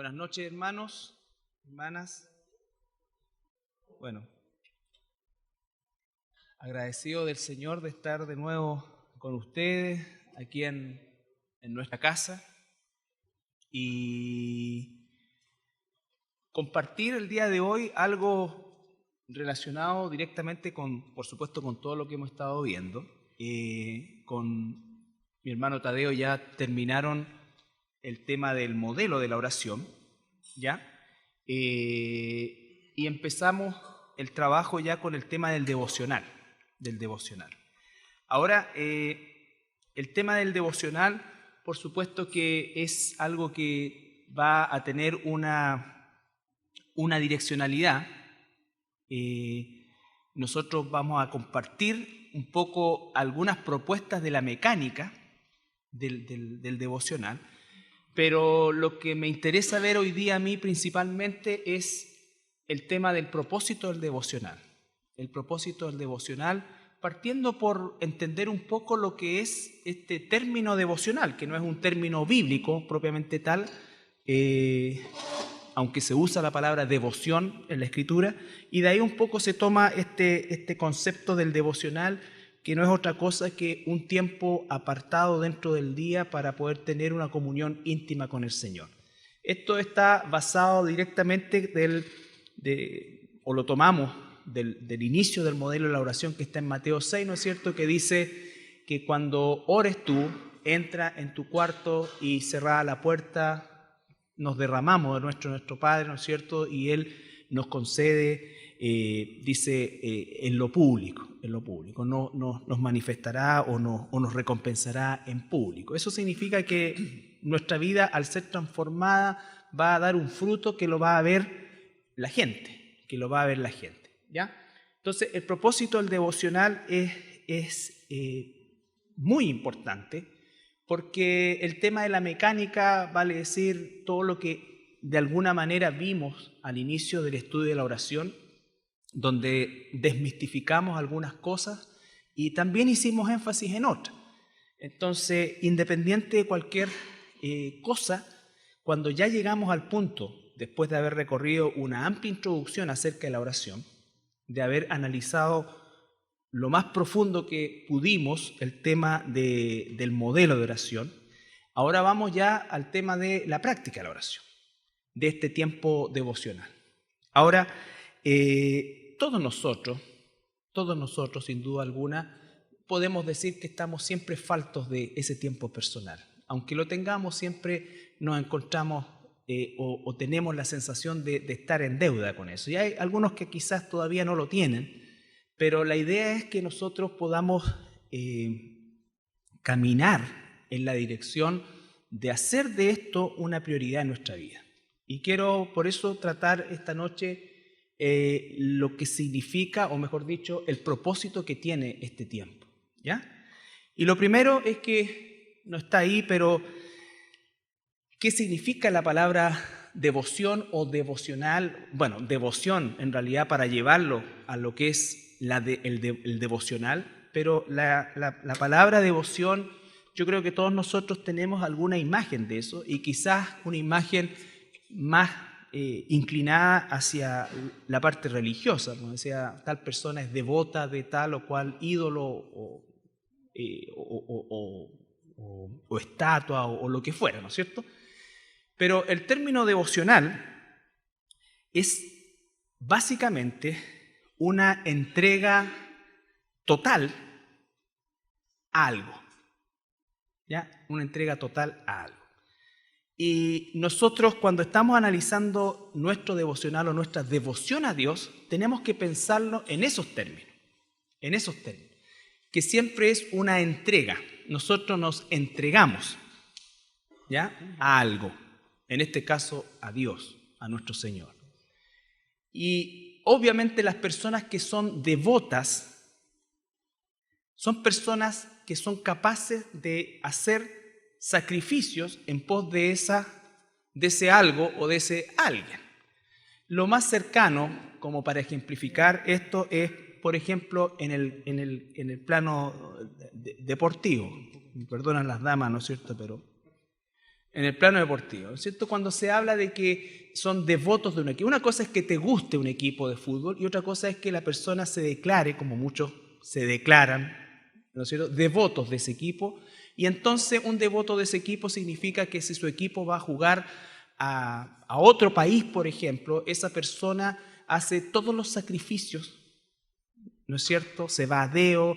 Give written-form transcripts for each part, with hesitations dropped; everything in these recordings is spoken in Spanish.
Buenas noches, hermanos, hermanas. Bueno, agradecido del Señor de estar de nuevo con ustedes aquí en nuestra casa y compartir el día de hoy algo relacionado directamente con, por supuesto, con todo lo que hemos estado viendo. Con mi hermano Tadeo ya terminaron el tema del modelo de la oración, ¿ya? Y empezamos el trabajo ya con el tema del devocional. Ahora, el tema del devocional, por supuesto que es algo que va a tener una direccionalidad. Nosotros vamos a compartir un poco algunas propuestas de la mecánica del devocional, pero lo que me interesa ver hoy día a mí principalmente es el tema del propósito del devocional. El propósito del devocional, partiendo por entender un poco lo que es este término devocional, que no es un término bíblico propiamente tal, aunque se usa la palabra devoción en la Escritura, y de ahí un poco se toma este concepto del devocional, que no es otra cosa que un tiempo apartado dentro del día para poder tener una comunión íntima con el Señor. Esto está basado directamente o lo tomamos del inicio del modelo de la oración que está en Mateo 6, ¿no es cierto?, que dice que cuando ores tú, entra en tu cuarto y cerrada la puerta, nos derramamos de nuestro Padre, ¿no es cierto?, y Él nos concede, dice, en lo público, nos manifestará o nos recompensará en público. Eso significa que nuestra vida, al ser transformada, va a dar un fruto que lo va a ver la gente, ¿ya? Entonces, el propósito del devocional es muy importante, porque el tema de la mecánica, vale decir, todo lo que de alguna manera vimos al inicio del estudio de la oración, donde desmistificamos algunas cosas y también hicimos énfasis en otras. Entonces, independiente de cualquier cosa, cuando ya llegamos al punto, después de haber recorrido una amplia introducción acerca de la oración, de haber analizado lo más profundo que pudimos el tema del modelo de oración, ahora vamos ya al tema de la práctica de la oración, de este tiempo devocional. Ahora, todos nosotros, sin duda alguna, podemos decir que estamos siempre faltos de ese tiempo personal. Aunque lo tengamos, siempre nos encontramos o tenemos la sensación de estar en deuda con eso. Y hay algunos que quizás todavía no lo tienen, pero la idea es que nosotros podamos caminar en la dirección de hacer de esto una prioridad en nuestra vida. Y quiero por eso tratar esta noche lo que significa, o mejor dicho, el propósito que tiene este tiempo, ¿ya? Y lo primero es que no está ahí, pero ¿qué significa la palabra devoción o devocional? Bueno, devoción en realidad para llevarlo a lo que es el devocional, pero la palabra devoción, yo creo que todos nosotros tenemos alguna imagen de eso y quizás una imagen más inclinada hacia la parte religiosa, como decía, tal persona es devota de tal o cual ídolo o estatua o lo que fuera, ¿no es cierto? Pero el término devocional es básicamente una entrega total a algo, ¿ya? Una entrega total a algo. Y nosotros, cuando estamos analizando nuestro devocional o nuestra devoción a Dios, tenemos que pensarlo en esos términos, que siempre es una entrega. Nosotros nos entregamos, ¿ya?, a algo, en este caso a Dios, a nuestro Señor. Y obviamente las personas que son devotas son personas que son capaces de hacer sacrificios en pos de ese algo o de ese alguien. Lo más cercano, como para ejemplificar esto, es, por ejemplo, en el plano deportivo. Me perdonan las damas, ¿no es cierto? Pero En el plano deportivo, ¿no es cierto? Cuando se habla de que son devotos de un equipo, una cosa es que te guste un equipo de fútbol y otra cosa es que la persona se declare, como muchos se declaran, ¿no es cierto?, devotos de ese equipo. Y entonces un devoto de ese equipo significa que si su equipo va a jugar a otro país, por ejemplo, esa persona hace todos los sacrificios, ¿no es cierto? Se va a deo,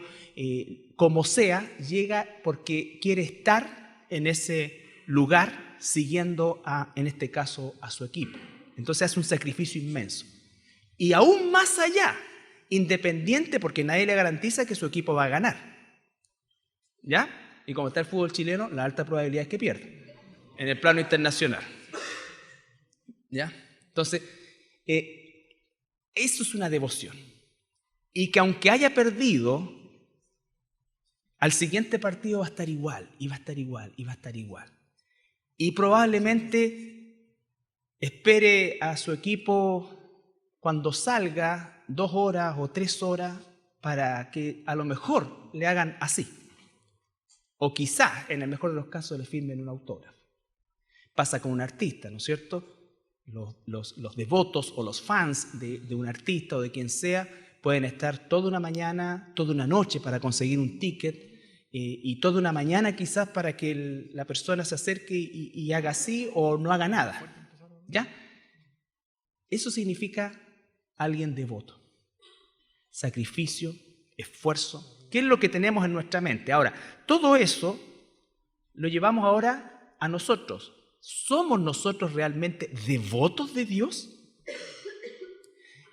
como sea, llega porque quiere estar en ese lugar siguiendo, en este caso, a su equipo. Entonces hace un sacrificio inmenso. Y aún más allá, independiente, porque nadie le garantiza que su equipo va a ganar. ¿Ya? Y como está el fútbol chileno, la alta probabilidad es que pierda en el plano internacional. ¿Ya? Entonces, eso es una devoción. Y que aunque haya perdido, al siguiente partido va a estar igual, y va a estar igual, y va a estar igual. Y probablemente espere a su equipo cuando salga 2 horas o 3 horas para que a lo mejor le hagan así. O quizás, en el mejor de los casos, le firmen un autógrafo. Pasa con un artista, ¿no es cierto? Los devotos o los fans de un artista o de quien sea pueden estar toda una mañana, toda una noche para conseguir un ticket y toda una mañana quizás para que la persona se acerque y haga así o no haga nada. ¿Ya? Eso significa alguien devoto. Sacrificio, esfuerzo. ¿Qué es lo que tenemos en nuestra mente? Ahora, todo eso lo llevamos ahora a nosotros. ¿Somos nosotros realmente devotos de Dios?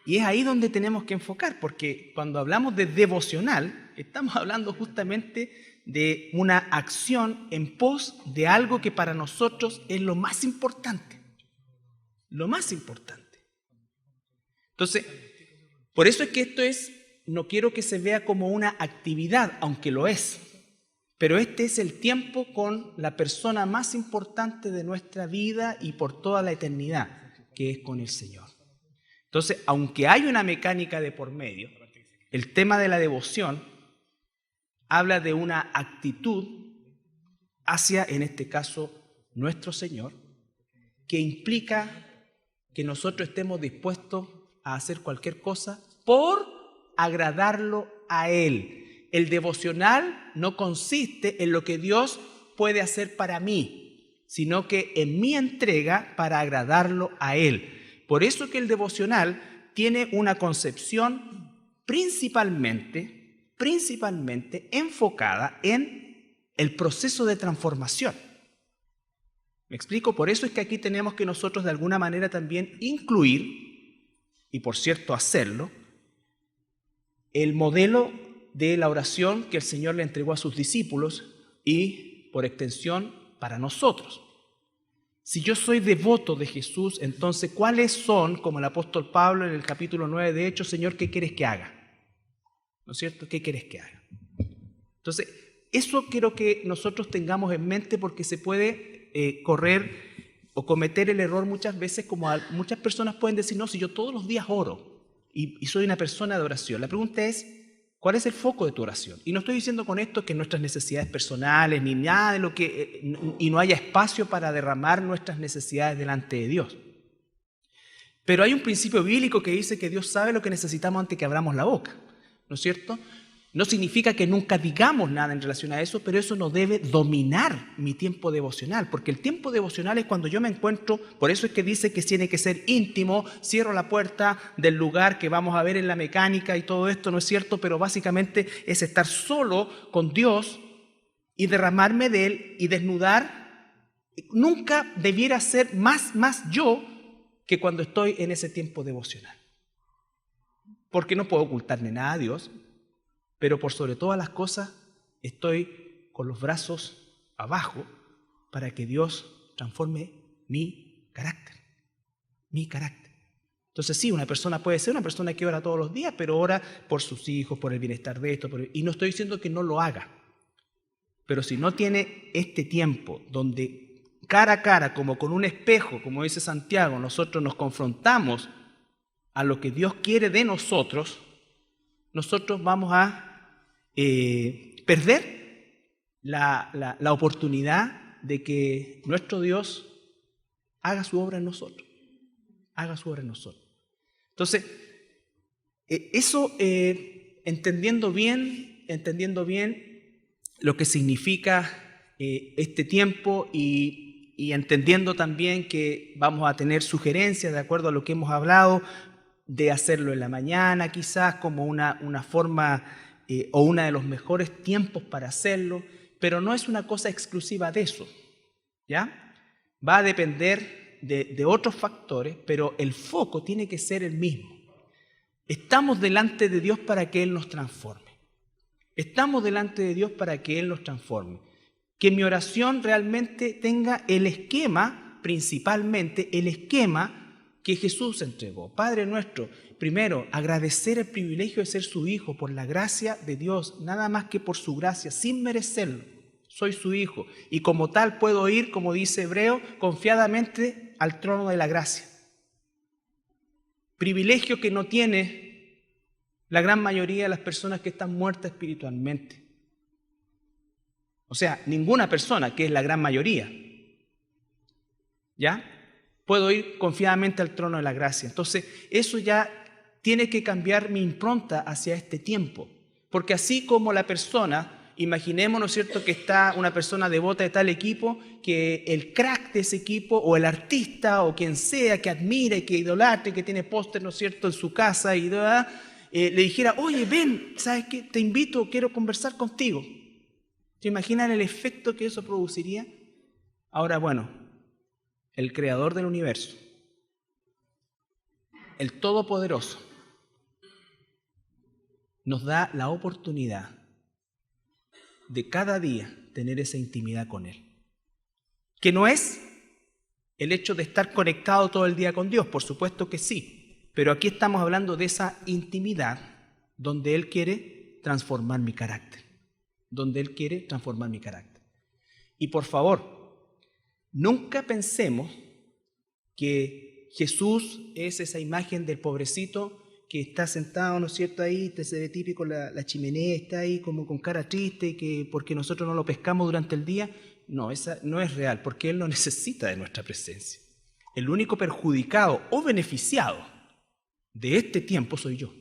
Y es ahí donde tenemos que enfocar, porque cuando hablamos de devocional, estamos hablando justamente de una acción en pos de algo que para nosotros es lo más importante. Lo más importante. Entonces, por eso es que no quiero que se vea como una actividad, aunque lo es, pero este es el tiempo con la persona más importante de nuestra vida y por toda la eternidad, que es con el Señor. Entonces, aunque hay una mecánica de por medio, el tema de la devoción habla de una actitud hacia, en este caso, nuestro Señor, que implica que nosotros estemos dispuestos a hacer cualquier cosa por agradarlo a Él. El devocional no consiste en lo que Dios puede hacer para mí, sino que en mi entrega para agradarlo a Él. Por eso que el devocional tiene una concepción principalmente enfocada en el proceso de transformación. ¿Me explico? Por eso es que aquí tenemos que nosotros de alguna manera también incluir, y por cierto hacerlo, el modelo de la oración que el Señor le entregó a sus discípulos y, por extensión, para nosotros. Si yo soy devoto de Jesús, entonces, ¿cuáles son, como el apóstol Pablo en el capítulo 9 de Hechos, Señor, qué quieres que haga? ¿No es cierto? ¿Qué quieres que haga? Entonces, eso quiero que nosotros tengamos en mente porque se puede correr o cometer el error muchas veces, como muchas personas pueden decir, no, si yo todos los días oro y soy una persona de oración. La pregunta es, ¿cuál es el foco de tu oración? Y no estoy diciendo con esto que nuestras necesidades personales ni nada de lo que y no haya espacio para derramar nuestras necesidades delante de Dios. Pero hay un principio bíblico que dice que Dios sabe lo que necesitamos antes que abramos la boca, ¿no es cierto? No significa que nunca digamos nada en relación a eso, pero eso no debe dominar mi tiempo devocional, porque el tiempo devocional es cuando yo me encuentro, por eso es que dice que tiene que ser íntimo, cierro la puerta del lugar que vamos a ver en la mecánica y todo esto, ¿no es cierto? Pero básicamente es estar solo con Dios y derramarme de Él y desnudar. Nunca debiera ser más yo que cuando estoy en ese tiempo devocional, porque no puedo ocultarme nada a Dios. Pero por sobre todas las cosas estoy con los brazos abajo para que Dios transforme mi carácter. Mi carácter. Entonces sí, una persona puede ser una persona que ora todos los días, pero ora por sus hijos, por el bienestar de esto. Y no estoy diciendo que no lo haga. Pero si no tiene este tiempo donde cara a cara, como con un espejo, como dice Santiago, nosotros nos confrontamos a lo que Dios quiere de nosotros, nosotros vamos a perder la oportunidad de que nuestro Dios haga su obra en nosotros. Haga su obra en nosotros. Entonces, eso entendiendo bien lo que significa este tiempo y entendiendo también que vamos a tener sugerencias de acuerdo a lo que hemos hablado, de hacerlo en la mañana quizás como una forma o uno de los mejores tiempos para hacerlo, pero no es una cosa exclusiva de eso, ¿ya? Va a depender de otros factores, pero el foco tiene que ser el mismo. Estamos delante de Dios para que Él nos transforme. Estamos delante de Dios para que Él nos transforme. Que mi oración realmente tenga el esquema, principalmente el esquema que Jesús entregó. Padre nuestro, primero, agradecer el privilegio de ser su hijo por la gracia de Dios, nada más que por su gracia, sin merecerlo. Soy su hijo y como tal puedo ir, como dice Hebreo, confiadamente al trono de la gracia. Privilegio que no tiene la gran mayoría de las personas que están muertas espiritualmente. O sea, ninguna persona, que es la gran mayoría. ¿Ya? Puedo ir confiadamente al trono de la gracia. Entonces, eso ya tiene que cambiar mi impronta hacia este tiempo. Porque así como la persona, imaginemos, ¿no es cierto?, que está una persona devota de tal equipo, que el crack de ese equipo, o el artista, o quien sea, que admire, que idolatre, que tiene póster, ¿no es cierto?, en su casa, y le dijera, oye, ven, ¿sabes qué? Te invito, quiero conversar contigo. ¿Te imaginan el efecto que eso produciría? Ahora, bueno, el creador del universo, el todopoderoso, nos da la oportunidad de cada día tener esa intimidad con Él. Que no es el hecho de estar conectado todo el día con Dios, por supuesto que sí, pero aquí estamos hablando de esa intimidad donde Él quiere transformar mi carácter. Donde Él quiere transformar mi carácter. Y por favor, nunca pensemos que Jesús es esa imagen del pobrecito que está sentado, ¿no es cierto?, ahí, se ve típico la chimenea, está ahí como con cara triste, que porque nosotros no lo pescamos durante el día. No, esa no es real, porque Él no necesita de nuestra presencia. El único perjudicado o beneficiado de este tiempo soy yo.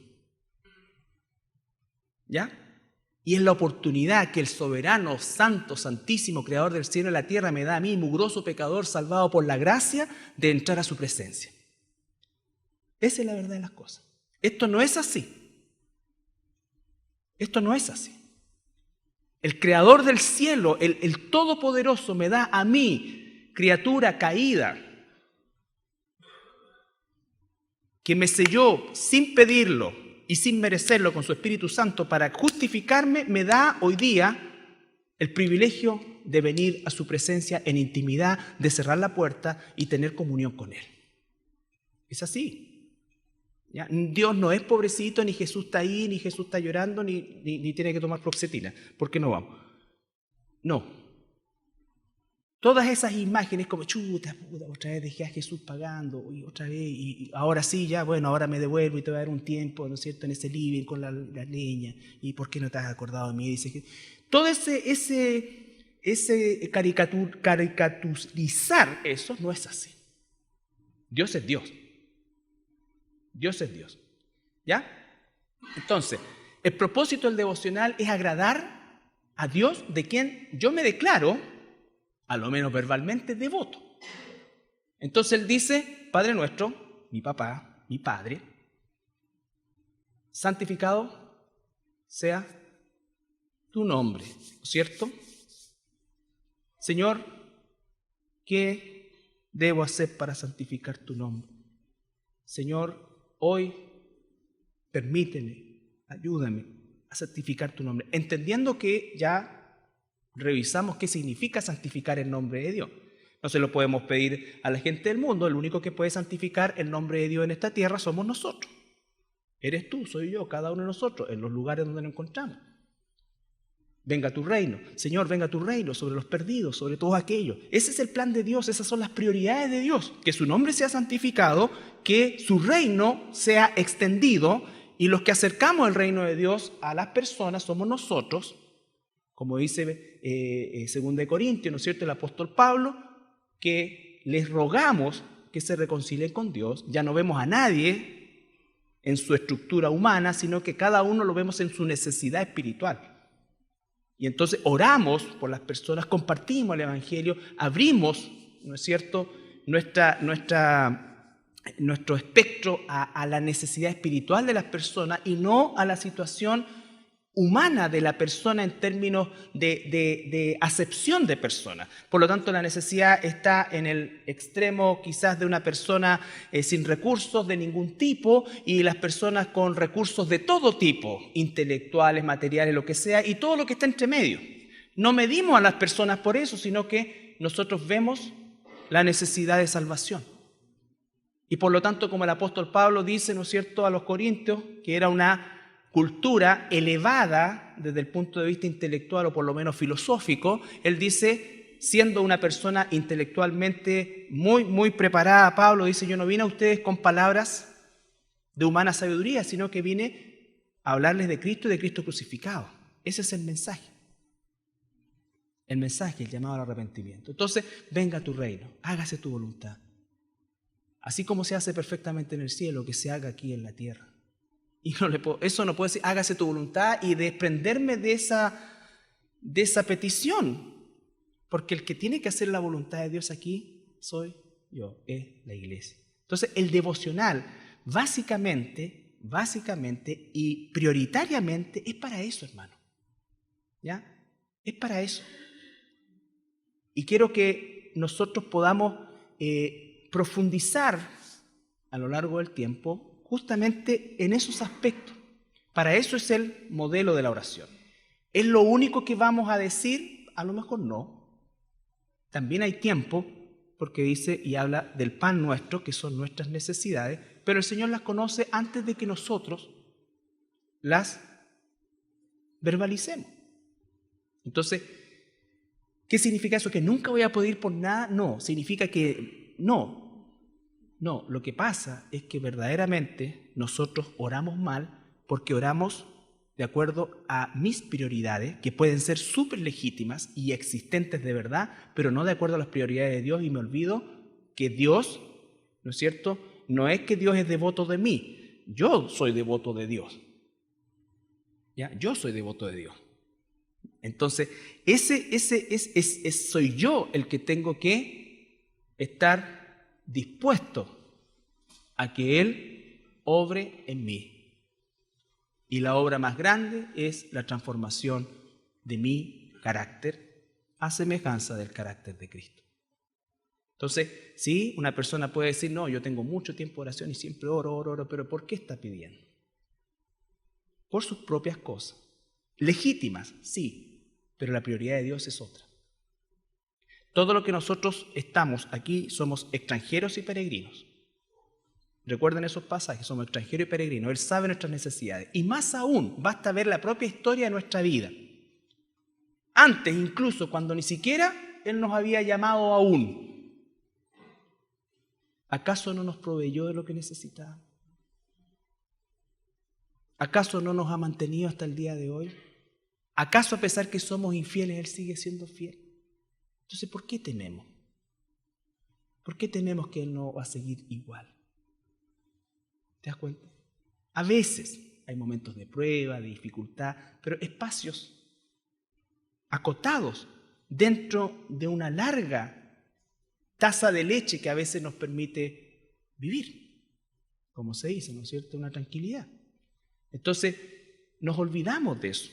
¿Ya? Y es la oportunidad que el soberano, santo, santísimo, creador del cielo y la tierra me da a mí, mugroso pecador, salvado por la gracia, de entrar a su presencia. Esa es la verdad de las cosas. Esto no es así. Esto no es así. El creador del cielo, el todopoderoso, me da a mí, criatura caída, que me selló sin pedirlo y sin merecerlo con su Espíritu Santo para justificarme, me da hoy día el privilegio de venir a su presencia en intimidad, de cerrar la puerta y tener comunión con Él. Es así. ¿Ya? Dios no es pobrecito, ni Jesús está ahí, ni Jesús está llorando, ni tiene que tomar fluoxetina. ¿Por qué no vamos? No. Todas esas imágenes como, chuta, otra vez dejé a Jesús pagando, y otra vez, y ahora sí, ya, bueno, ahora me devuelvo y te voy a dar un tiempo, ¿no es cierto?, en ese living con la leña, y ¿por qué no te has acordado de mí? Dice, todo ese caricaturizar eso no es así. Dios es Dios. Dios es Dios. ¿Ya? Entonces, el propósito del devocional es agradar a Dios, de quien yo me declaro, a lo menos verbalmente, devoto. Entonces Él dice, Padre nuestro, mi papá, mi Padre, santificado sea tu nombre, ¿cierto? Señor, ¿qué debo hacer para santificar tu nombre? Señor, hoy permíteme, ayúdame a santificar tu nombre, entendiendo que ya revisamos qué significa santificar el nombre de Dios. No se lo podemos pedir a la gente del mundo, el único que puede santificar el nombre de Dios en esta tierra somos nosotros. Eres tú, soy yo, cada uno de nosotros, en los lugares donde nos encontramos. Venga tu reino, Señor, venga tu reino sobre los perdidos, sobre todos aquellos. Ese es el plan de Dios, esas son las prioridades de Dios. Que su nombre sea santificado, que su reino sea extendido, y los que acercamos el reino de Dios a las personas somos nosotros, Como dice 2 Corintios, ¿no es cierto?, el apóstol Pablo, que les rogamos que se reconcilien con Dios. Ya no vemos a nadie en su estructura humana, sino que cada uno lo vemos en su necesidad espiritual. Y entonces oramos por las personas, compartimos el Evangelio, abrimos, ¿no es cierto?, nuestro espectro a la necesidad espiritual de las personas y no a la situación humana de la persona en términos de acepción de persona. Por lo tanto, la necesidad está en el extremo quizás de una persona sin recursos de ningún tipo y las personas con recursos de todo tipo, intelectuales, materiales, lo que sea, y todo lo que está entre medio. No medimos a las personas por eso, sino que nosotros vemos la necesidad de salvación. Y por lo tanto, como el apóstol Pablo dice, ¿no es cierto?, a los corintios, que era una cultura elevada desde el punto de vista intelectual o por lo menos filosófico, él dice, siendo una persona intelectualmente muy preparada, Pablo dice, yo no vine a ustedes con palabras de humana sabiduría, sino que vine a hablarles de Cristo y de Cristo crucificado. Ese es el mensaje. El mensaje, el llamado al arrepentimiento. Entonces, venga a tu reino, hágase tu voluntad. Así como se hace perfectamente en el cielo, que se haga aquí en la tierra. Y eso no puede decir, hágase tu voluntad y desprenderme de esa petición. Porque el que tiene que hacer la voluntad de Dios aquí soy yo, es la iglesia. Entonces, el devocional, básicamente y prioritariamente, es para eso, hermano. ¿Ya? Es para eso. Y quiero que nosotros podamos profundizar a lo largo del tiempo justamente en esos aspectos. Para eso es el modelo de la oración. ¿Es lo único que vamos a decir? A lo mejor no. También hay tiempo, porque dice y habla del pan nuestro, que son nuestras necesidades, pero el Señor las conoce antes de que nosotros las verbalicemos. Entonces, ¿qué significa eso? ¿Que nunca voy a poder ir por nada? No, significa que no, lo que pasa es que verdaderamente nosotros oramos mal porque oramos de acuerdo a mis prioridades, que pueden ser súper legítimas y existentes de verdad, pero no de acuerdo a las prioridades de Dios, y me olvido que Dios, ¿no es cierto?, no es que Dios es devoto de mí, yo soy devoto de Dios. ¿Ya? Yo soy devoto de Dios. Entonces, soy yo el que tengo que estar dispuesto a que Él obre en mí. Y la obra más grande es la transformación de mi carácter a semejanza del carácter de Cristo. Entonces, sí, una persona puede decir, no, yo tengo mucho tiempo de oración y siempre oro, pero ¿por qué está pidiendo? Por sus propias cosas. Legítimas, sí, pero la prioridad de Dios es otra. Todo lo que nosotros estamos aquí somos extranjeros y peregrinos. Recuerden esos pasajes, somos extranjeros y peregrinos. Él sabe nuestras necesidades. Y más aún, basta ver la propia historia de nuestra vida. Antes, incluso, cuando ni siquiera Él nos había llamado aún. ¿Acaso no nos proveyó de lo que necesitábamos? ¿Acaso no nos ha mantenido hasta el día de hoy? ¿Acaso a pesar que somos infieles, Él sigue siendo fiel? Entonces, ¿por qué tememos? ¿Por qué tememos que Él no va a seguir igual? ¿Te das cuenta? A veces hay momentos de prueba, de dificultad, pero espacios acotados dentro de una larga taza de leche que a veces nos permite vivir, como se dice, ¿no es cierto? Una tranquilidad. Entonces, nos olvidamos de eso.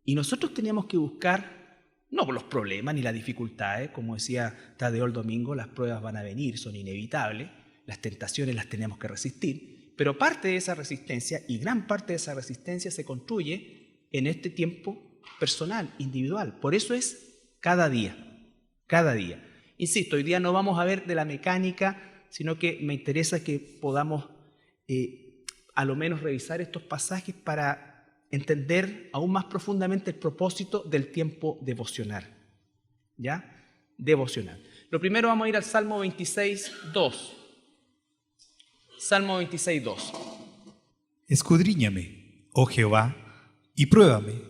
Y nosotros teníamos que buscar, no por los problemas ni las dificultades, como decía Tadeo el domingo, las pruebas van a venir, son inevitables, las tentaciones las tenemos que resistir, pero parte de esa resistencia y gran parte de esa resistencia se construye en este tiempo personal, individual. Por eso es cada día, cada día. Insisto, hoy día no vamos a ver de la mecánica, sino que me interesa que podamos a lo menos revisar estos pasajes para entender aún más profundamente el propósito del tiempo devocional. ¿Ya? Devocional. Lo primero vamos a ir al Salmo 26:2. Salmo 26:2. Escudriñame, oh Jehová, y pruébame.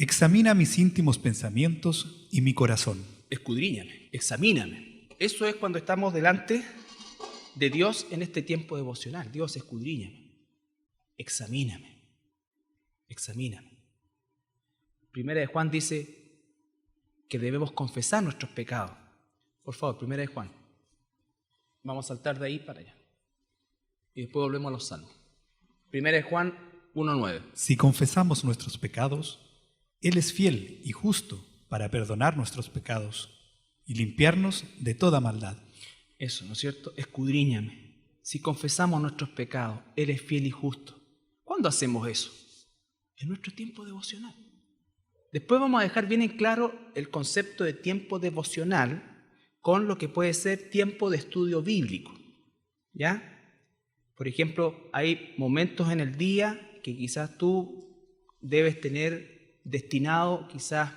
Examina mis íntimos pensamientos y mi corazón. Escudriñame, examíname. Eso es cuando estamos delante de Dios en este tiempo devocional. Dios, escudriñame, examíname, examíname. Primera de Juan dice que debemos confesar nuestros pecados. Por favor, Primera de Juan. Vamos a saltar de ahí para allá. Y después volvemos a los salmos. Primera de Juan 1:9. Si confesamos nuestros pecados, Él es fiel y justo para perdonar nuestros pecados y limpiarnos de toda maldad. Eso, ¿no es cierto? Escudriñame. Si confesamos nuestros pecados, Él es fiel y justo. ¿Cuándo hacemos eso? En nuestro tiempo devocional. Después vamos a dejar bien en claro el concepto de tiempo devocional con lo que puede ser tiempo de estudio bíblico. ¿Ya? Por ejemplo, hay momentos en el día que quizás tú debes tener destinado, quizás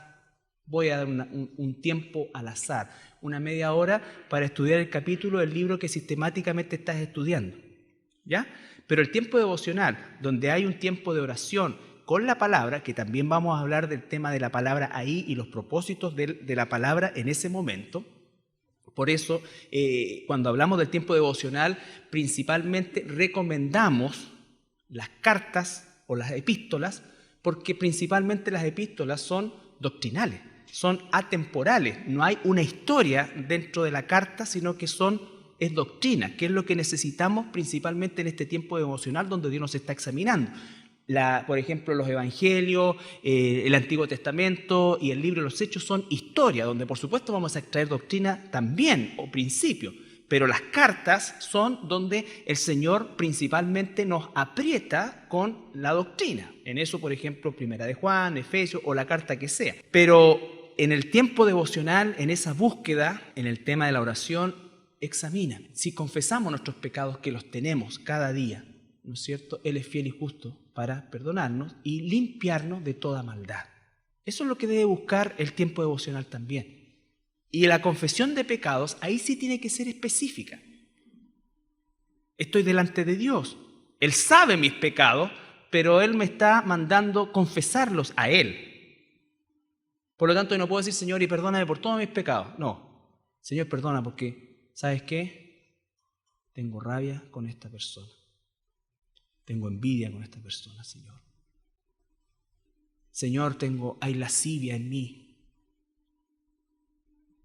voy a dar un tiempo al azar, una media hora para estudiar el capítulo del libro que sistemáticamente estás estudiando. ¿Ya? Pero el tiempo devocional, donde hay un tiempo de oración con la palabra, que también vamos a hablar del tema de la palabra ahí y los propósitos de la palabra en ese momento. Por eso, cuando hablamos del tiempo devocional, principalmente recomendamos las cartas o las epístolas, porque principalmente las epístolas son doctrinales, son atemporales. No hay una historia dentro de la carta, sino que es doctrina, que es lo que necesitamos principalmente en este tiempo devocional donde Dios nos está examinando. Por ejemplo, los evangelios, el Antiguo Testamento y el libro de los Hechos son historia, donde por supuesto vamos a extraer doctrina también, o principio, pero las cartas son donde el Señor principalmente nos aprieta con la doctrina. En eso, por ejemplo, Primera de Juan, Efesios o la carta que sea. Pero en el tiempo devocional, en esa búsqueda, en el tema de la oración, examina. Si confesamos nuestros pecados, que los tenemos cada día, ¿no es cierto? Él es fiel y justo para perdonarnos y limpiarnos de toda maldad. Eso es lo que debe buscar el tiempo devocional también. Y la confesión de pecados, ahí sí tiene que ser específica. Estoy delante de Dios. Él sabe mis pecados, pero Él me está mandando confesarlos a Él. Por lo tanto, yo no puedo decir, Señor, y perdóname por todos mis pecados. No. Señor, perdona porque, ¿sabes qué? Tengo rabia con esta persona. Tengo envidia con esta persona, Señor. Señor, hay lascivia en mí.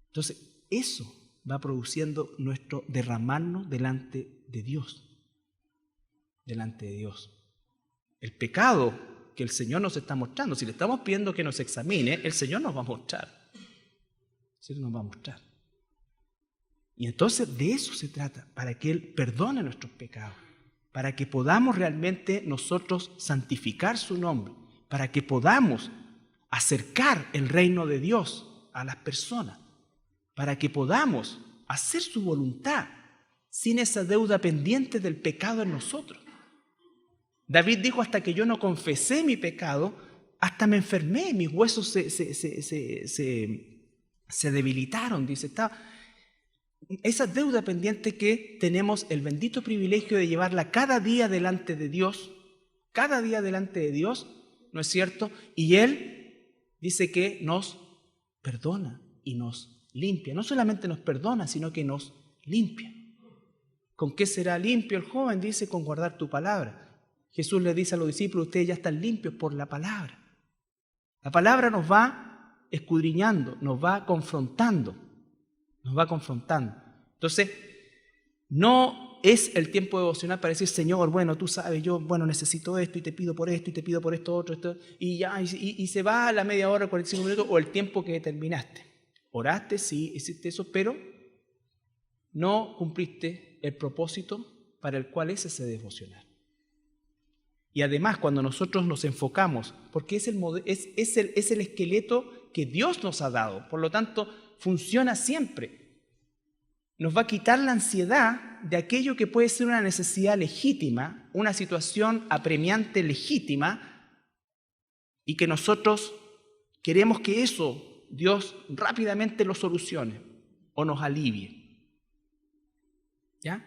Entonces, eso va produciendo nuestro derramarnos delante de Dios. Delante de Dios. El pecado que el Señor nos está mostrando, si le estamos pidiendo que nos examine, el Señor nos va a mostrar. El Señor nos va a mostrar. Y entonces de eso se trata, para que Él perdone nuestros pecados. Para que podamos realmente nosotros santificar su nombre, para que podamos acercar el reino de Dios a las personas, para que podamos hacer su voluntad sin esa deuda pendiente del pecado en nosotros. David dijo, hasta que yo no confesé mi pecado, hasta me enfermé, mis huesos se debilitaron, dice, esa deuda pendiente que tenemos el bendito privilegio de llevarla cada día delante de Dios, ¿no es cierto? Y Él dice que nos perdona y nos limpia. No solamente nos perdona, sino que nos limpia. ¿Con qué será limpio el joven? Dice, con guardar tu palabra. Jesús le dice a los discípulos, ustedes ya están limpios por la palabra. La palabra nos va escudriñando, nos va confrontando. Entonces, no es el tiempo devocional para decir, Señor, bueno, tú sabes, yo, necesito esto y te pido por esto y te pido por esto otro, y ya, y se va a la media hora, 45 minutos o el tiempo que determinaste. Oraste, sí, hiciste eso, pero no cumpliste el propósito para el cual es ese devocional. Y además, cuando nosotros nos enfocamos, porque es el esqueleto que Dios nos ha dado, por lo tanto, funciona siempre. Nos va a quitar la ansiedad de aquello que puede ser una necesidad legítima, una situación apremiante legítima, y que nosotros queremos que eso Dios rápidamente lo solucione o nos alivie. ¿Ya?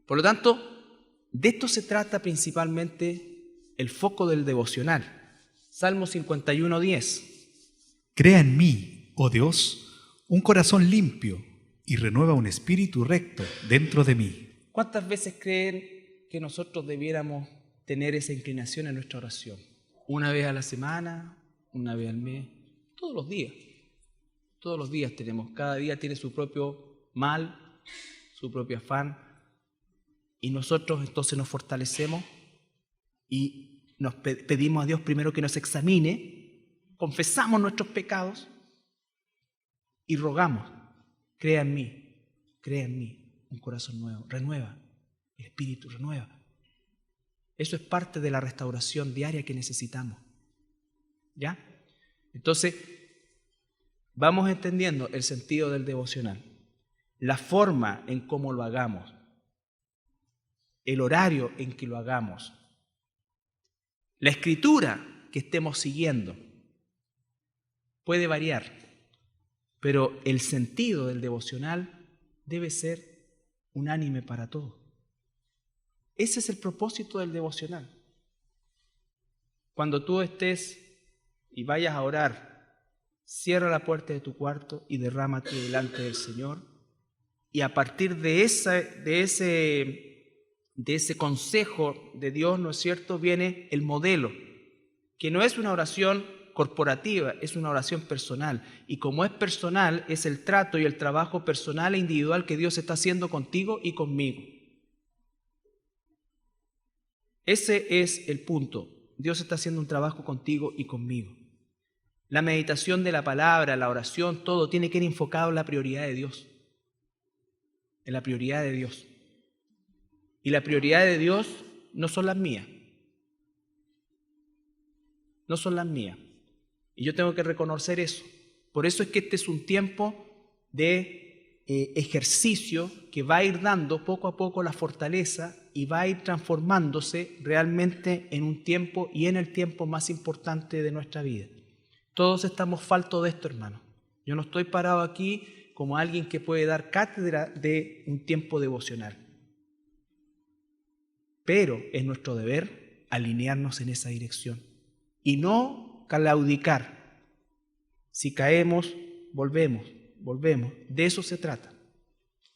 Por lo tanto, de esto se trata principalmente el foco del devocional. Salmo 51:10. Crea en mí, oh Dios, un corazón limpio y renueva un espíritu recto dentro de mí. ¿Cuántas veces creen que nosotros debiéramos tener esa inclinación en nuestra oración? ¿Una vez a la semana? ¿Una vez al mes? Todos los días. Todos los días tenemos. Cada día tiene su propio mal, su propio afán. Y nosotros entonces nos fortalecemos y nos pedimos a Dios primero que nos examine, confesamos nuestros pecados y rogamos, crea en mí un corazón nuevo, renueva, el espíritu renueva. Eso es parte de la restauración diaria que necesitamos. ¿Ya? Entonces, vamos entendiendo el sentido del devocional, la forma en cómo lo hagamos, el horario en que lo hagamos, la escritura que estemos siguiendo. Puede variar, pero el sentido del devocional debe ser unánime para todos. Ese es el propósito del devocional. Cuando tú estés y vayas a orar, cierra la puerta de tu cuarto y derrámate delante del Señor, y a partir de ese consejo de Dios, ¿no es cierto?, viene el modelo, que no es una oración corporativa, es una oración personal. Y como es personal, es el trato y el trabajo personal e individual que Dios está haciendo contigo y conmigo. Ese es el punto. Dios está haciendo un trabajo contigo y conmigo. La meditación de la palabra, la oración, todo tiene que ir enfocado en la prioridad de Dios. En la prioridad de Dios. Y la prioridad de Dios no son las mías. No son las mías. Y yo tengo que reconocer eso. Por eso es que este es un tiempo de ejercicio que va a ir dando poco a poco la fortaleza y va a ir transformándose realmente en un tiempo y en el tiempo más importante de nuestra vida. Todos estamos faltos de esto, hermano. Yo no estoy parado aquí como alguien que puede dar cátedra de un tiempo devocional. Pero es nuestro deber alinearnos en esa dirección y no claudicar. Si caemos, volvemos. De eso se trata.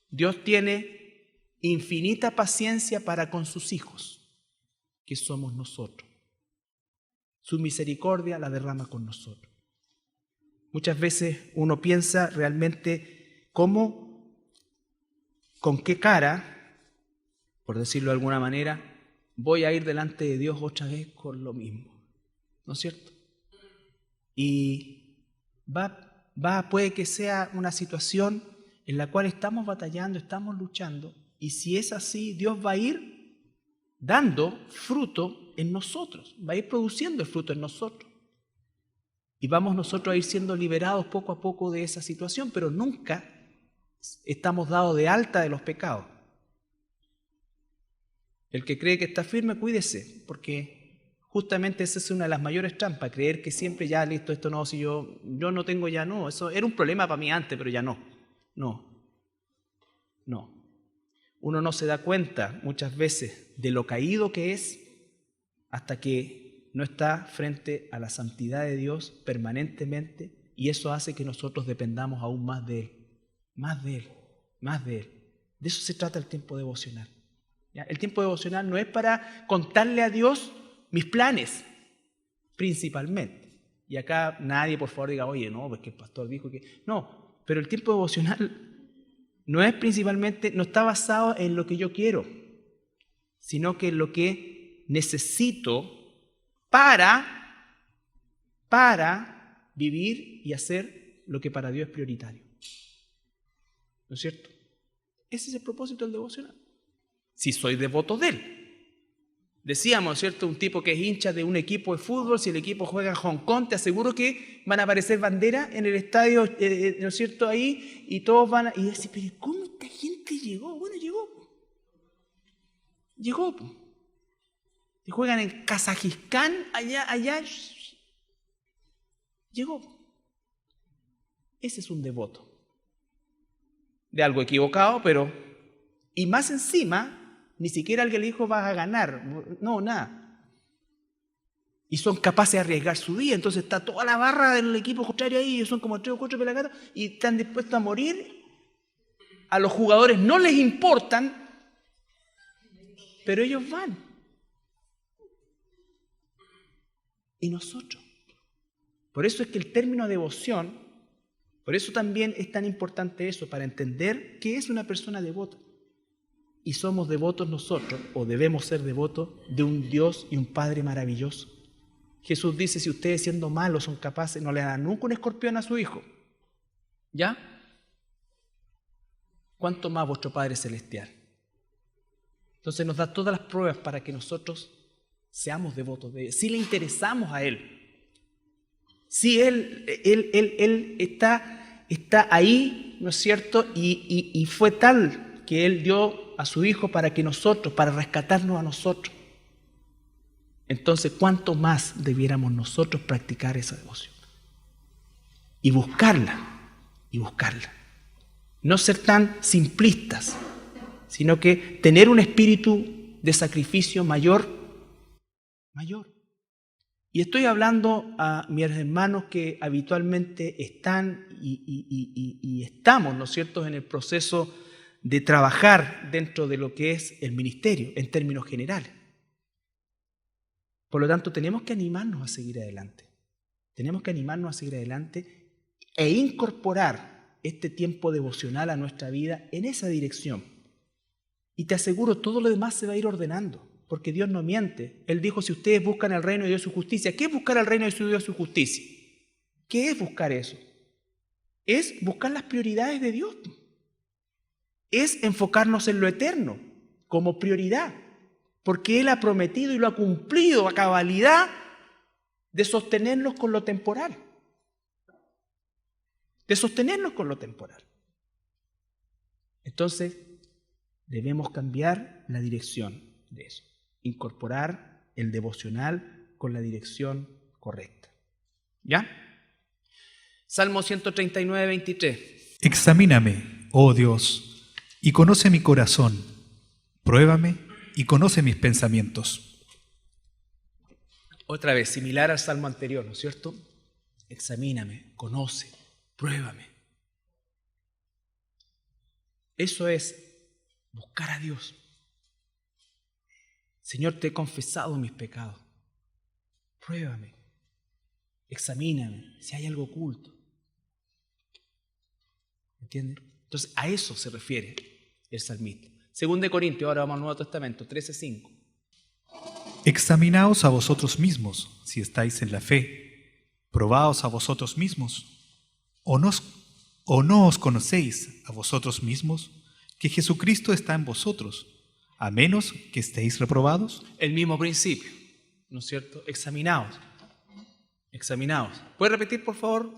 Dios tiene infinita paciencia para con sus hijos, que somos nosotros. Su misericordia la derrama con nosotros. Muchas veces uno piensa realmente con qué cara, por decirlo de alguna manera, voy a ir delante de Dios otra vez con lo mismo. ¿No es cierto? Y puede que sea una situación en la cual estamos batallando, estamos luchando, y si es así, Dios va a ir dando fruto en nosotros, va a ir produciendo el fruto en nosotros. Y vamos nosotros a ir siendo liberados poco a poco de esa situación, pero nunca estamos dados de alta de los pecados. El que cree que está firme, cuídese, porque justamente esa es una de las mayores trampas, creer que siempre ya listo, esto no, si yo no tengo ya, no, eso era un problema para mí antes, pero ya no. Uno no se da cuenta muchas veces de lo caído que es hasta que no está frente a la santidad de Dios permanentemente, y eso hace que nosotros dependamos aún más de Él, más de Él, más de Él. De eso se trata el tiempo devocional. ¿Ya? El tiempo devocional no es para contarle a Dios mis planes, principalmente. Y acá nadie, por favor, diga, oye, no, pues que el pastor dijo que... No, pero el tiempo devocional no es principalmente, no está basado en lo que yo quiero, sino que en lo que necesito para vivir y hacer lo que para Dios es prioritario. ¿No es cierto? Ese es el propósito del devocional. Si soy devoto de Él. Decíamos, ¿cierto? Un tipo que es hincha de un equipo de fútbol, si el equipo juega en Hong Kong, te aseguro que van a aparecer banderas en el estadio, ¿no es cierto? Ahí, y todos van a... Y decir, pero ¿cómo esta gente llegó? Bueno, llegó. Y juegan en Kazajistán, allá. Llegó. Ese es un devoto. De algo equivocado, pero... Y más encima... Ni siquiera alguien le dijo vas a ganar. No, nada. Y son capaces de arriesgar su vida. Entonces está toda la barra del equipo contrario ahí, ellos son como 3 o 4 pelagatos y están dispuestos a morir. A los jugadores no les importan, pero ellos van. Y nosotros. Por eso es que el término devoción, por eso también es tan importante eso, para entender qué es una persona devota. Y somos devotos nosotros, o debemos ser devotos, de un Dios y un Padre maravilloso. Jesús dice, si ustedes siendo malos son capaces, no le dan nunca un escorpión a su hijo. ¿Ya? ¿Cuánto más vuestro Padre Celestial? Entonces nos da todas las pruebas para que nosotros seamos devotos de Él. Si le interesamos a Él. Si Él está ahí, ¿no es cierto? Y fue tal que Él dio a su Hijo para que nosotros, para rescatarnos a nosotros. Entonces, ¿cuánto más debiéramos nosotros practicar esa devoción? Y buscarla, y buscarla. No ser tan simplistas, sino que tener un espíritu de sacrificio mayor. Y estoy hablando a mis hermanos que habitualmente están y estamos, ¿no es cierto?, en el proceso de trabajar dentro de lo que es el ministerio, en términos generales. Por lo tanto, tenemos que animarnos a seguir adelante. Tenemos que animarnos a seguir adelante e incorporar este tiempo devocional a nuestra vida en esa dirección. Y te aseguro, todo lo demás se va a ir ordenando, porque Dios no miente. Él dijo, si ustedes buscan el reino de Dios y su justicia, ¿qué es buscar el reino de Dios y su justicia? ¿Qué es buscar eso? Es buscar las prioridades de Dios. Es enfocarnos en lo eterno como prioridad. Porque Él ha prometido y lo ha cumplido a cabalidad de sostenernos con lo temporal. De sostenernos con lo temporal. Entonces, debemos cambiar la dirección de eso. Incorporar el devocional con la dirección correcta. ¿Ya? Salmo 139, 23. Examíname, oh Dios, y conoce mi corazón. Pruébame y conoce mis pensamientos. Otra vez, similar al salmo anterior, ¿no es cierto? Examíname, conoce, pruébame. Eso es buscar a Dios. Señor, te he confesado mis pecados. Pruébame, examíname si hay algo oculto. ¿Entiendes? Entonces, a eso se refiere el salmista. 2 Corintios, ahora vamos al Nuevo Testamento, 13:5. Examinaos a vosotros mismos, si estáis en la fe. Probaos a vosotros mismos. ¿O no os conocéis a vosotros mismos que Jesucristo está en vosotros, a menos que estéis reprobados? El mismo principio, ¿no es cierto? Examinaos. Examinaos. ¿Puede repetir, por favor?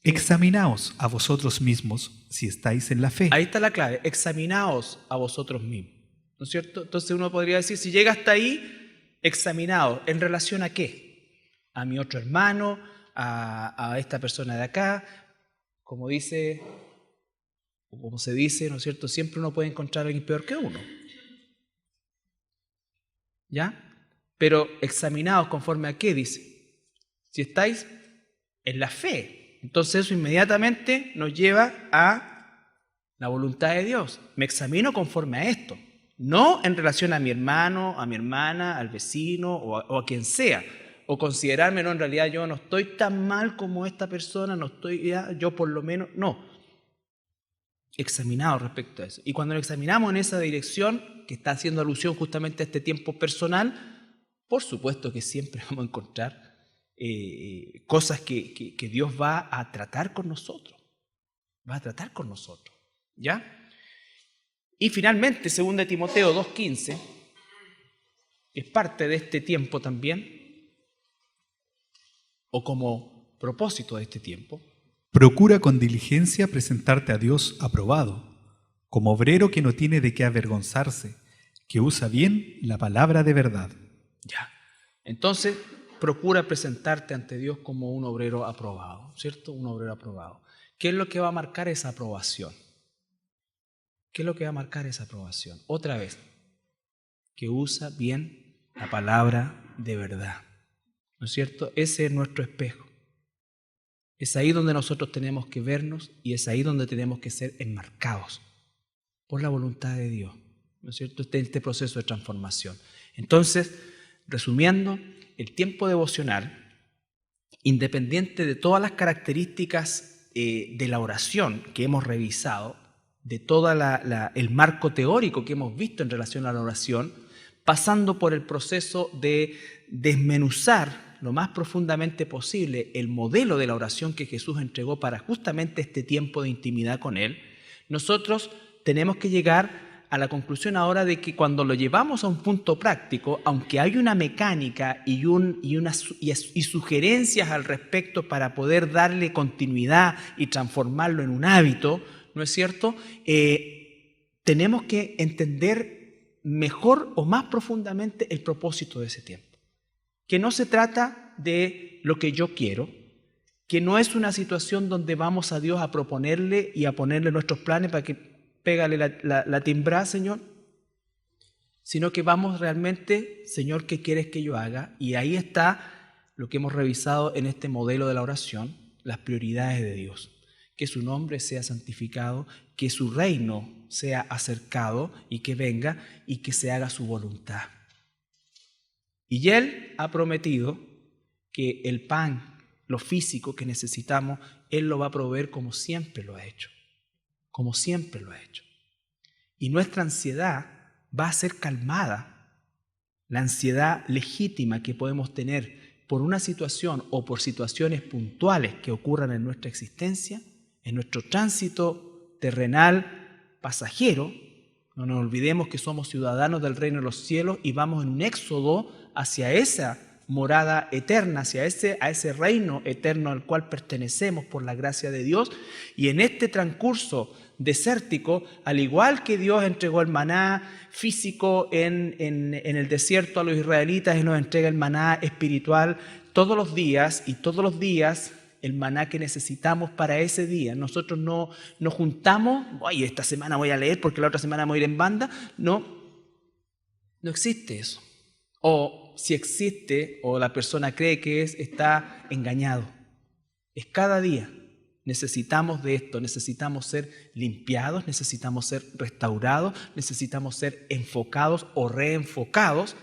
Examinaos a vosotros mismos si estáis en la fe. Ahí está la clave. Examinaos a vosotros mismos. ¿No es cierto? Entonces uno podría decir, si llega hasta ahí, examinaos. ¿En relación a qué? A mi otro hermano, a esta persona de acá. Como dice, o como se dice, ¿no es cierto? Siempre uno puede encontrar a alguien peor que uno. ¿Ya? Pero examinaos conforme a qué dice. Si estáis en la fe. Entonces eso inmediatamente nos lleva a la voluntad de Dios. Me examino conforme a esto. No en relación a mi hermano, a mi hermana, al vecino o a quien sea. O considerarme, no, en realidad yo no estoy tan mal como esta persona, no estoy ya, yo por lo menos, no. Examinado respecto a eso. Y cuando lo examinamos en esa dirección, que está haciendo alusión justamente a este tiempo personal, por supuesto que siempre vamos a encontrar cosas que Dios va a tratar con nosotros. Va a tratar con nosotros. ¿Ya? Y finalmente, 2 Timoteo 2:15, que es parte de este tiempo también, o como propósito de este tiempo. Procura con diligencia presentarte a Dios aprobado, como obrero que no tiene de qué avergonzarse, que usa bien la palabra de verdad. Ya. Entonces, procura presentarte ante Dios como un obrero aprobado, ¿cierto? Un obrero aprobado. ¿Qué es lo que va a marcar esa aprobación? ¿Qué es lo que va a marcar esa aprobación? Otra vez, que usa bien la palabra de verdad. ¿No es cierto? Ese es nuestro espejo. Es ahí donde nosotros tenemos que vernos y es ahí donde tenemos que ser enmarcados por la voluntad de Dios. ¿No es cierto? Este proceso de transformación. Entonces, resumiendo, el tiempo devocional, independiente de todas las características de la oración que hemos revisado, de todo el marco teórico que hemos visto en relación a la oración, pasando por el proceso de desmenuzar lo más profundamente posible el modelo de la oración que Jesús entregó para justamente este tiempo de intimidad con Él, nosotros tenemos que llegar a la conclusión ahora de que cuando lo llevamos a un punto práctico, aunque hay una mecánica y sugerencias al respecto para poder darle continuidad y transformarlo en un hábito, ¿no es cierto? Tenemos que entender mejor o más profundamente el propósito de ese tiempo. Que no se trata de lo que yo quiero, que no es una situación donde vamos a Dios a proponerle y a ponerle nuestros planes para que pégale la timbrada, Señor, sino que vamos realmente, Señor, ¿qué quieres que yo haga? Y ahí está lo que hemos revisado en este modelo de la oración, las prioridades de Dios. Que su nombre sea santificado, que su reino sea acercado y que venga y que se haga su voluntad. Y Él ha prometido que el pan, lo físico que necesitamos, Él lo va a proveer como siempre lo ha hecho. Como siempre lo ha hecho. Y nuestra ansiedad va a ser calmada. La ansiedad legítima que podemos tener por una situación o por situaciones puntuales que ocurran en nuestra existencia, en nuestro tránsito terrenal pasajero. No nos olvidemos que somos ciudadanos del reino de los cielos y vamos en un éxodo hacia esa morada eterna, hacia ese reino eterno al cual pertenecemos por la gracia de Dios. Y en este transcurso desértico, al igual que Dios entregó el maná físico en el desierto a los israelitas y nos entrega el maná espiritual todos los días, y todos los días el maná que necesitamos para ese día. Nosotros no nos juntamos, oye, esta semana voy a leer porque la otra semana voy a ir en banda. No existe eso. O si existe, o la persona cree que está engañado. Es cada día. Necesitamos de esto, necesitamos ser limpiados, necesitamos ser restaurados, necesitamos ser enfocados o reenfocados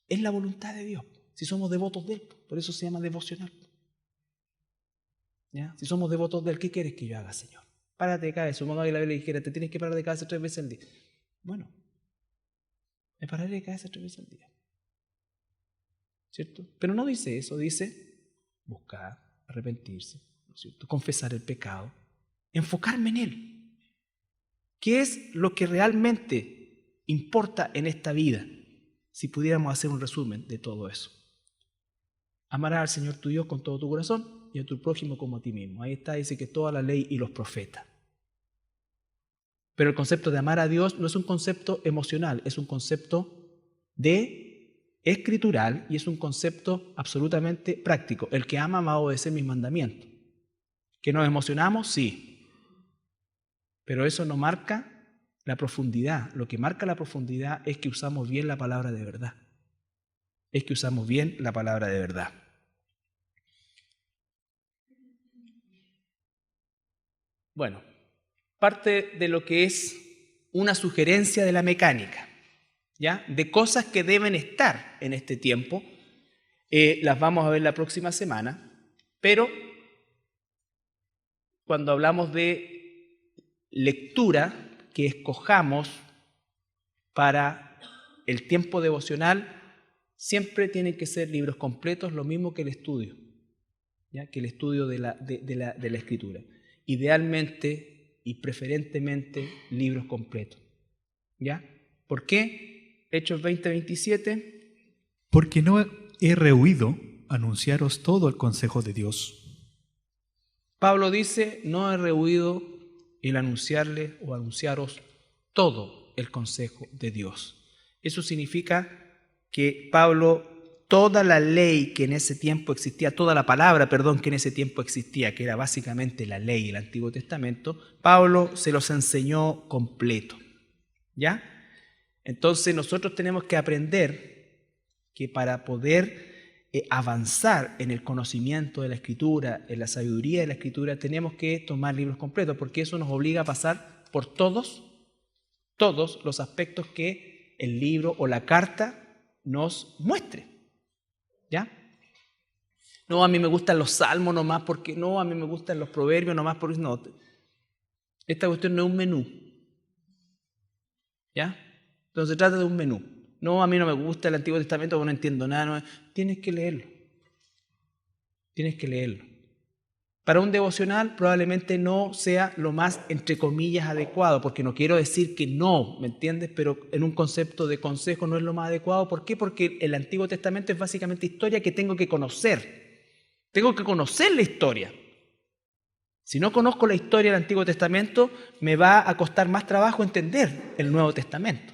en la voluntad de Dios. Si somos devotos de Él, por eso se llama devocional. ¿Ya? Si somos devotos de Él, ¿qué quieres que yo haga, Señor? Párate de cabeza. Supongamos que la Biblia dijera, te tienes que parar de cabeza 3 veces al día. Bueno, me pararé de cabeza 3 veces al día. ¿Cierto? Pero no dice eso, dice buscar, arrepentirse, ¿no es cierto? Confesar el pecado, enfocarme en Él. ¿Qué es lo que realmente importa en esta vida? Si pudiéramos hacer un resumen de todo eso. Amarás al Señor tu Dios con todo tu corazón y a tu prójimo como a ti mismo. Ahí está, dice que toda la ley y los profetas. Pero el concepto de amar a Dios no es un concepto emocional, es un concepto escritural y es un concepto absolutamente práctico. El que ama va a obedecer mis mandamientos. ¿Que nos emocionamos? Sí. Pero eso no marca la profundidad. Lo que marca la profundidad es que usamos bien la palabra de verdad. Es que usamos bien la palabra de verdad. Bueno, parte de lo que es una sugerencia de la mecánica, ¿ya? De cosas que deben estar en este tiempo, las vamos a ver la próxima semana, pero cuando hablamos de lectura que escojamos para el tiempo devocional, siempre tienen que ser libros completos, lo mismo que el estudio, ¿ya? Que el estudio de la Escritura. Idealmente y preferentemente libros completos. ¿Ya? ¿Por qué? Hechos 20:27. Porque no he rehuido anunciaros todo el consejo de Dios. Pablo dice, no he rehuido el anunciarle o anunciaros todo el consejo de Dios. Eso significa que Pablo, toda la ley que en ese tiempo existía, toda la palabra, que en ese tiempo existía, que era básicamente la ley y el Antiguo Testamento, Pablo se los enseñó completo. ¿Ya? Entonces nosotros tenemos que aprender que para poder avanzar en el conocimiento de la Escritura, en la sabiduría de la Escritura, tenemos que tomar libros completos, porque eso nos obliga a pasar por todos los aspectos que el libro o la carta nos muestre. ¿Ya? No, a mí me gustan los salmos nomás porque no, a mí me gustan los proverbios nomás porque no. Esta cuestión no es un menú. ¿Ya? Entonces se trata de un menú. No, a mí no me gusta el Antiguo Testamento porque no entiendo nada. No. Tienes que leerlo. Tienes que leerlo. Para un devocional probablemente no sea lo más, entre comillas, adecuado, porque no quiero decir que no, ¿me entiendes? Pero en un concepto de consejo no es lo más adecuado. ¿Por qué? Porque el Antiguo Testamento es básicamente historia que tengo que conocer. Tengo que conocer la historia. Si no conozco la historia del Antiguo Testamento, me va a costar más trabajo entender el Nuevo Testamento.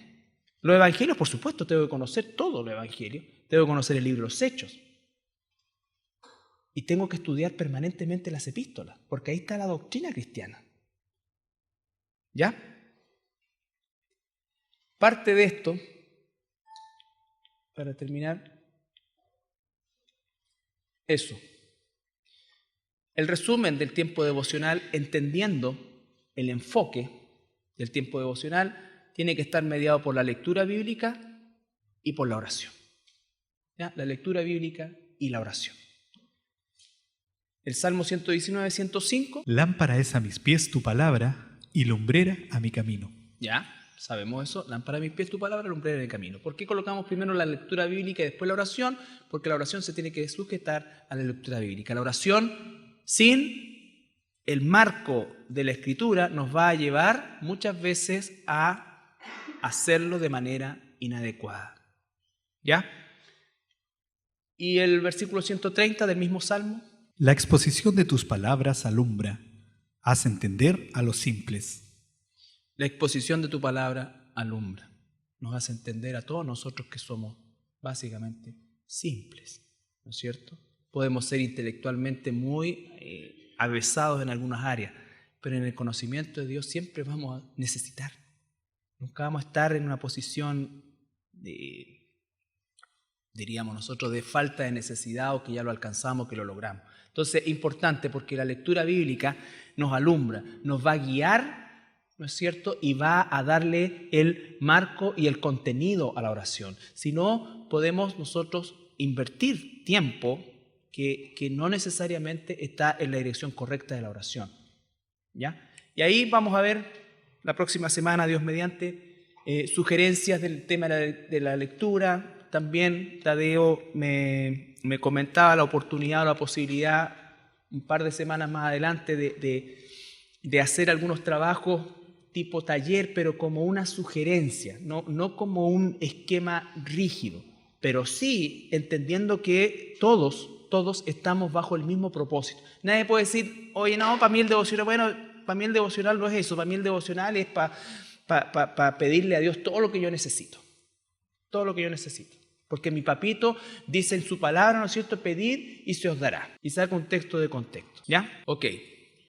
Los evangelios, por supuesto, tengo que conocer todo los evangelios. Tengo que conocer el libro de los Hechos. Y tengo que estudiar permanentemente las epístolas, porque ahí está la doctrina cristiana. ¿Ya? Parte de esto, para terminar, eso. El resumen del tiempo devocional, entendiendo el enfoque del tiempo devocional, tiene que estar mediado por la lectura bíblica y por la oración. ¿Ya? La lectura bíblica y la oración. El Salmo 119, 105. Lámpara es a mis pies tu palabra y lumbrera a mi camino. Ya, sabemos eso. Lámpara a mis pies tu palabra, lumbrera a mi camino. ¿Por qué colocamos primero la lectura bíblica y después la oración? Porque la oración se tiene que sujetar a la lectura bíblica. La oración sin el marco de la Escritura nos va a llevar muchas veces a hacerlo de manera inadecuada. ¿Ya? Y el versículo 130 del mismo Salmo. La exposición de tus palabras alumbra, hace entender a los simples. La exposición de tu palabra alumbra. Nos hace entender a todos nosotros que somos básicamente simples, ¿no es cierto? Podemos ser intelectualmente muy avesados en algunas áreas, pero en el conocimiento de Dios siempre vamos a necesitar. Nunca vamos a estar en una posición diríamos nosotros, de falta de necesidad o que ya lo alcanzamos, que lo logramos. Entonces, es importante porque la lectura bíblica nos alumbra, nos va a guiar, ¿no es cierto? Y va a darle el marco y el contenido a la oración. Si no, podemos nosotros invertir tiempo que no necesariamente está en la dirección correcta de la oración. ¿Ya? Y ahí vamos a ver la próxima semana, Dios mediante, sugerencias del tema de la lectura. También Tadeo me comentaba la oportunidad o la posibilidad un par de semanas más adelante de hacer algunos trabajos tipo taller, pero como una sugerencia, no como un esquema rígido, pero sí entendiendo que todos estamos bajo el mismo propósito. Nadie puede decir, oye, no, para mí el devocional, bueno, para mí el devocional no es eso, para mí el devocional es para pedirle a Dios todo lo que yo necesito. Todo lo que yo necesito. Porque mi papito dice en su palabra, ¿no es cierto?, pedir y se os dará. Y saca un texto de contexto. ¿Ya? Ok.